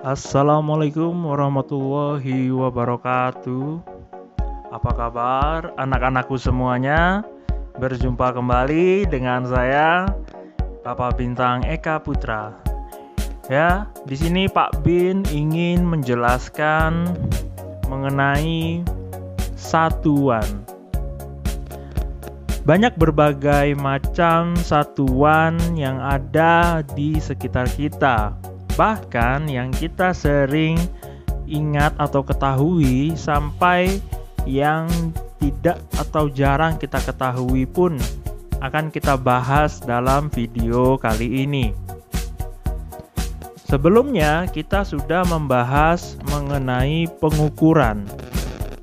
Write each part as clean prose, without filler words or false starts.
Assalamualaikum warahmatullahi wabarakatuh. Apa kabar anak-anakku semuanya? Berjumpa kembali dengan saya, Bapak Bintang Eka Putra. Ya, di sini Pak Bin ingin menjelaskan mengenai satuan. Banyak berbagai macam satuan yang ada di sekitar kita. Bahkan yang kita sering ingat atau ketahui sampai yang tidak atau jarang kita ketahui pun akan kita bahas dalam video kali ini. Sebelumnya kita sudah membahas mengenai pengukuran.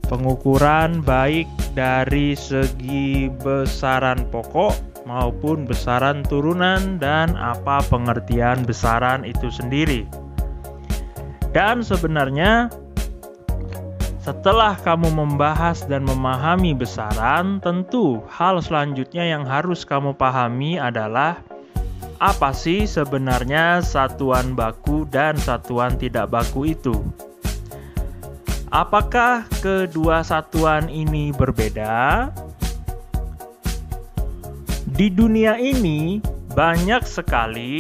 Pengukuran baik dari segi besaran pokok maupun besaran turunan dan apa pengertian besaran itu sendiri. Dan sebenarnya setelah kamu membahas dan memahami besaran, tentu hal selanjutnya yang harus kamu pahami adalah apa sih sebenarnya satuan baku dan satuan tidak baku itu. Apakah kedua satuan ini berbeda? Di dunia ini banyak sekali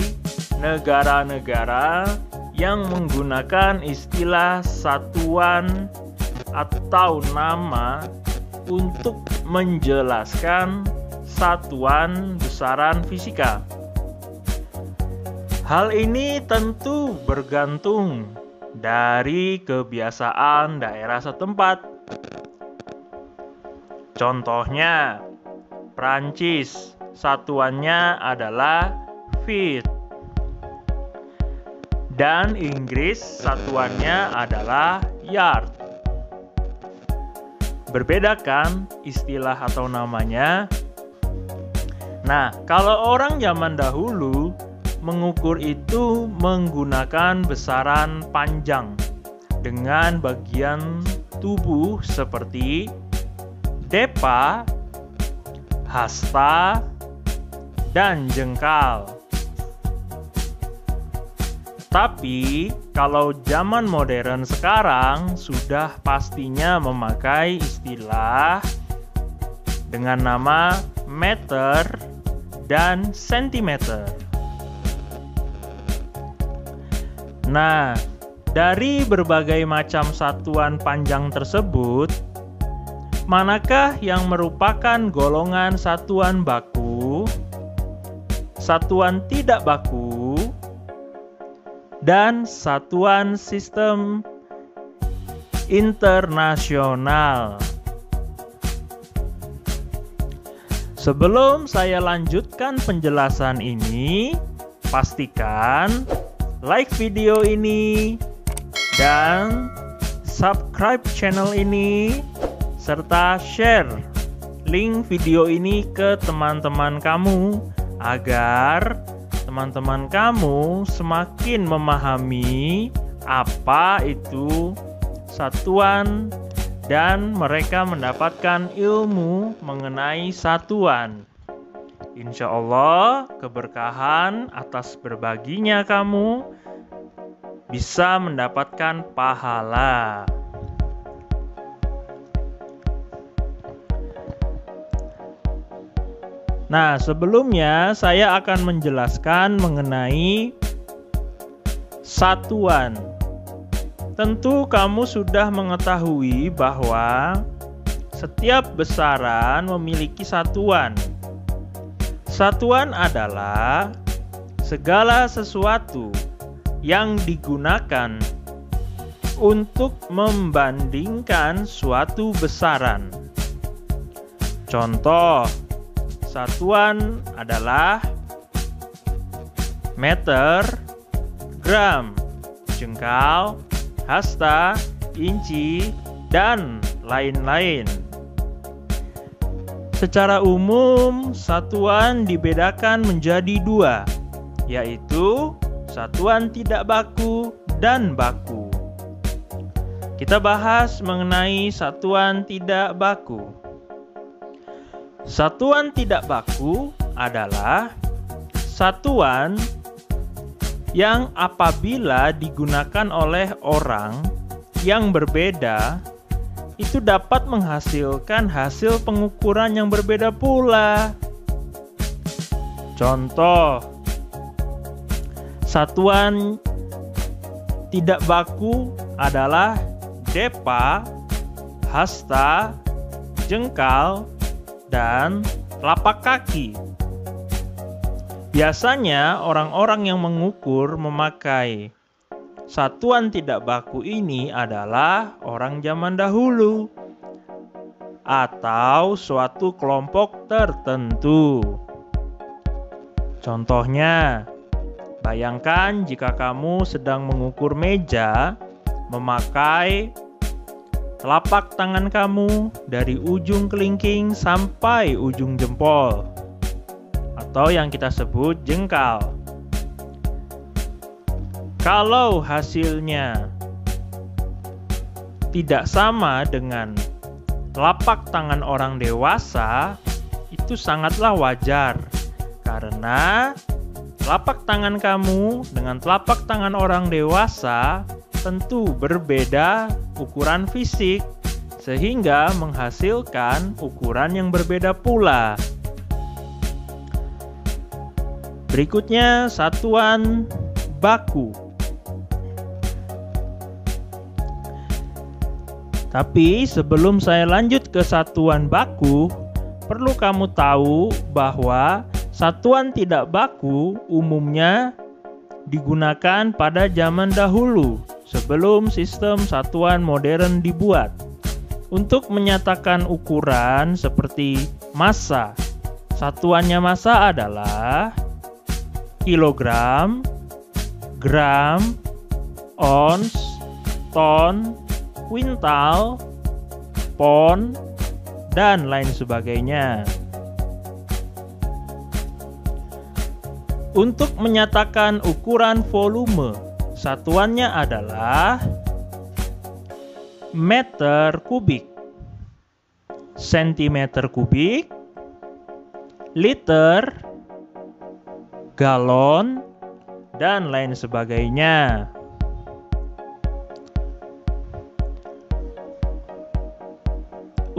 negara-negara yang menggunakan istilah satuan atau nama untuk menjelaskan satuan besaran fisika. Hal ini tentu bergantung dari kebiasaan daerah setempat. Contohnya, Prancis. Satuannya adalah feet. Dan Inggris satuannya adalah yard. Berbeda kan istilah atau namanya? Nah, kalau orang zaman dahulu mengukur itu menggunakan besaran panjang dengan bagian tubuh seperti depa, hasta, dan jengkal. Tapi kalau zaman modern sekarang sudah pastinya memakai istilah dengan nama meter dan sentimeter. Nah, dari berbagai macam satuan panjang tersebut, manakah yang merupakan golongan satuan baku, satuan tidak baku, dan satuan sistem internasional? Sebelum saya lanjutkan penjelasan ini, pastikan like video ini dan subscribe channel ini serta share link video ini ke teman-teman kamu agar teman-teman kamu semakin memahami apa itu satuan dan mereka mendapatkan ilmu mengenai satuan. Insya Allah keberkahan atas berbaginya kamu bisa mendapatkan pahala. Nah, sebelumnya saya akan menjelaskan mengenai satuan. Tentu kamu sudah mengetahui bahwa setiap besaran memiliki satuan. Satuan adalah segala sesuatu yang digunakan untuk membandingkan suatu besaran. Contoh, satuan adalah meter, gram, jengkal, hasta, inci, dan lain-lain. Secara umum, satuan dibedakan menjadi dua, yaitu satuan tidak baku dan baku. Kita bahas mengenai satuan tidak baku. Satuan tidak baku adalah satuan yang apabila digunakan oleh orang yang berbeda itu dapat menghasilkan hasil pengukuran yang berbeda pula. Contoh, satuan tidak baku adalah depa, hasta, jengkal, dan telapak kaki. Biasanya orang-orang yang mengukur memakai satuan tidak baku ini adalah orang zaman dahulu atau suatu kelompok tertentu. Contohnya, bayangkan jika kamu sedang mengukur meja memakai telapak tangan kamu dari ujung kelingking sampai ujung jempol, atau yang kita sebut jengkal. Kalau hasilnya tidak sama dengan telapak tangan orang dewasa, itu sangatlah wajar, karena telapak tangan kamu dengan telapak tangan orang dewasa tentu berbeda ukuran fisik, sehingga menghasilkan ukuran yang berbeda pula. Berikutnya, satuan baku. Tapi sebelum saya lanjut ke satuan baku, perlu kamu tahu bahwa satuan tidak baku umumnya digunakan pada zaman dahulu sebelum sistem satuan modern dibuat untuk menyatakan ukuran seperti massa. Satuannya massa adalah kilogram, gram, ons, ton, kuintal, pon, dan lain sebagainya. Untuk menyatakan ukuran volume, satuannya adalah meter kubik, sentimeter kubik, liter, galon, dan lain sebagainya.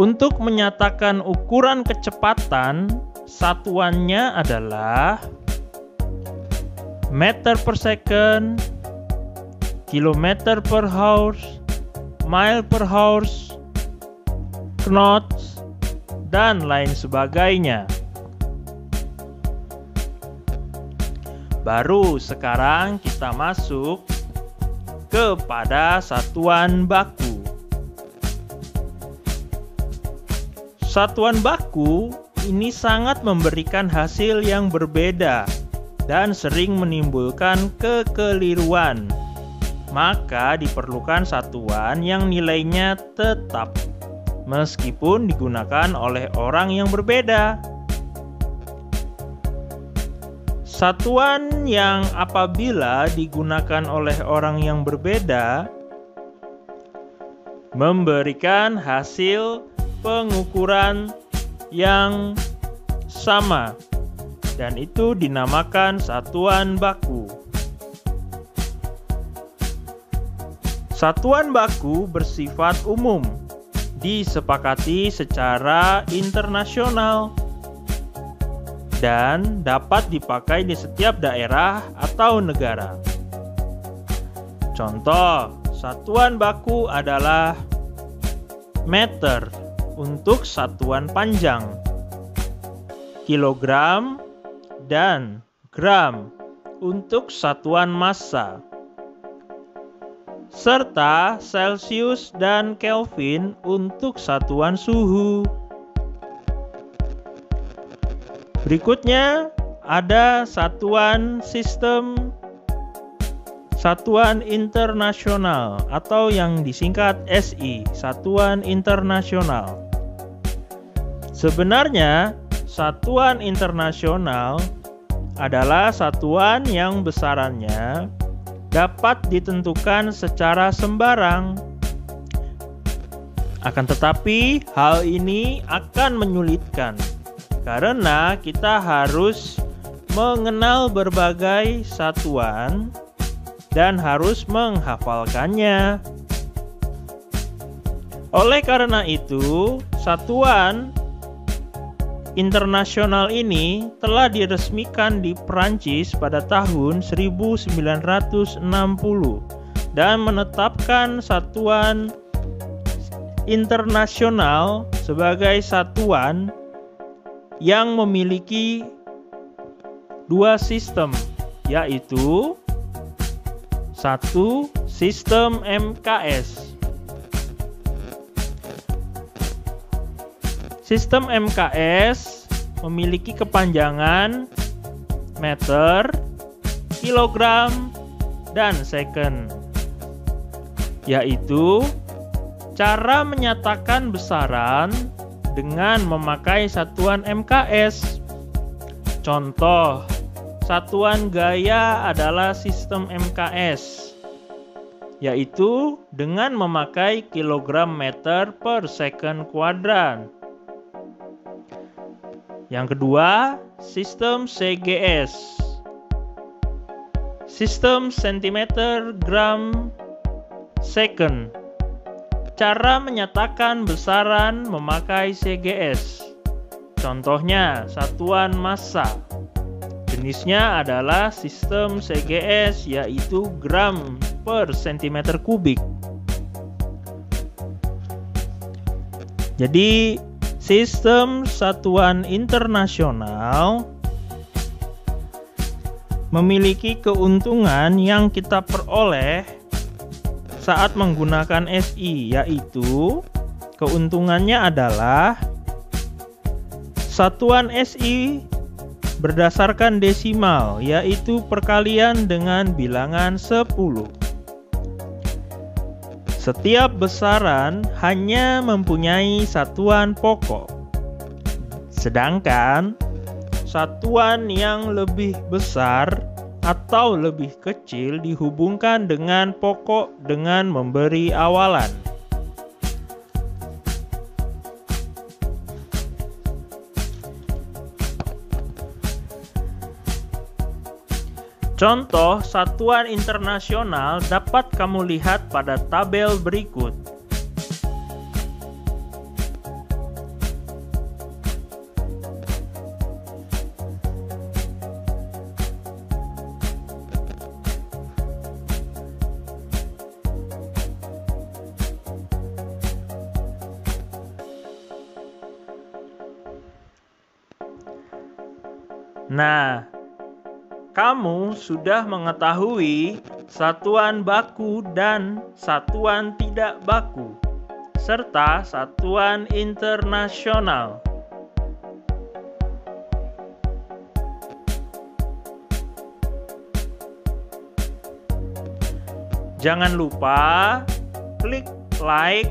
Untuk menyatakan ukuran kecepatan, satuannya adalah meter per second, kilometer per hour, mile per hour, knots, dan lain sebagainya. Baru sekarang kita masuk kepada satuan baku. Satuan baku ini sangat memberikan hasil yang berbeda dan sering menimbulkan kekeliruan. Maka diperlukan satuan yang nilainya tetap, meskipun digunakan oleh orang yang berbeda. Satuan yang apabila digunakan oleh orang yang berbeda memberikan hasil pengukuran yang sama, dan itu dinamakan satuan baku. Satuan baku bersifat umum, disepakati secara internasional, dan dapat dipakai di setiap daerah atau negara. Contoh, satuan baku adalah meter untuk satuan panjang, kilogram, dan gram untuk satuan massa, serta Celsius dan Kelvin untuk satuan suhu. Berikutnya ada satuan sistem satuan internasional atau yang disingkat SI, satuan internasional. Sebenarnya, satuan internasional adalah satuan yang besarannya dapat ditentukan secara sembarang. Akan tetapi, hal ini akan menyulitkan karena kita harus mengenal berbagai satuan dan harus menghafalkannya. Oleh karena itu, satuan internasional ini telah diresmikan di Prancis pada tahun 1960 dan menetapkan satuan internasional sebagai satuan yang memiliki dua sistem, yaitu satu sistem MKS. Sistem MKS memiliki kepanjangan meter, kilogram, dan second, yaitu cara menyatakan besaran dengan memakai satuan MKS. Contoh, satuan gaya adalah sistem MKS, yaitu dengan memakai kilogram meter per second kuadran. Yang kedua, sistem CGS. Sistem centimeter gram second. Cara menyatakan besaran memakai CGS. Contohnya, satuan massa. Jenisnya adalah sistem CGS, yaitu gram per centimeter kubik. Jadi, sistem satuan internasional memiliki keuntungan yang kita peroleh saat menggunakan SI, yaitu keuntungannya adalah satuan SI berdasarkan desimal, yaitu perkalian dengan bilangan 10. Setiap besaran hanya mempunyai satuan pokok, sedangkan satuan yang lebih besar atau lebih kecil dihubungkan dengan pokok dengan memberi awalan. Contoh satuan internasional dapat kamu lihat pada tabel berikut. Nah, kamu sudah mengetahui satuan baku dan satuan tidak baku, serta satuan internasional. Jangan lupa klik like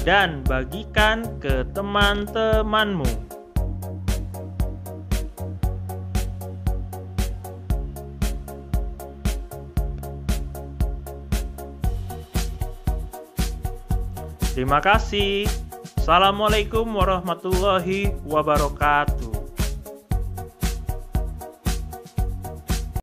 dan bagikan ke teman-temanmu. Terima kasih. Assalamualaikum warahmatullahi wabarakatuh.